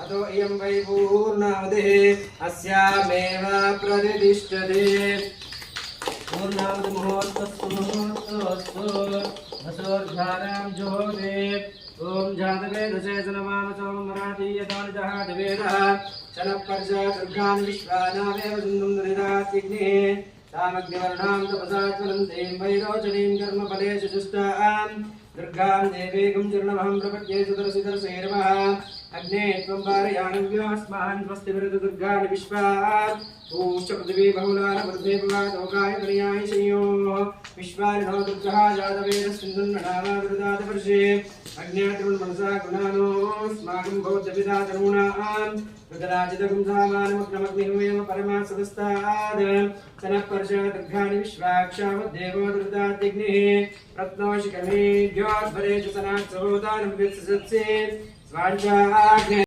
अतो इयं वै पूर्णावतिः अस्यामेव प्रतिष्ठते पूर्णावतिमुहूर्तस्तु मुहूर्तोऽस्तु वसोर्धारां ज्योते ओम जातवेदसे जनमानसो मराठीयतानितः दिवेदः शनपर्जा दुर्गान् विश्वानामेव सिन्धुं दरिदात्तिग्निः तामग्निवर्णां तपसाज्वलन्तीं वैरोचनीं कर्मफलेषु जुष्टां दुर्गां देवीं चरणमहं प्रपद्ये सुदर्शिदर्शैर्वः अग्ने त्वं पारयानव्योऽस्मान् स्वस्तिभिरतु दुर्गाणि विश्वात् ऊश्च पृथिवी बहुलान वृद्धे भवातोकाय कन्याय संयोः विश्वानिनो दुर्गः जातवेदस्सिन्धुन्ननामादृदातवर्षे अज्ञातरुन्मनसा गुणानोऽस्माकं बौद्धपिता तरूणां रुद्राजितगुं सामानमग्नमग्निहुमेव परमात्सदस्ताद् सनःपर्षा दुर्गाणि विश्वाक्षावद्देवो दुर्दातिग्निः रत्नोशिखमेभ्योद्भरे च सनात्सहोदानमुपत्सत्से स्वाञ्चाग्ने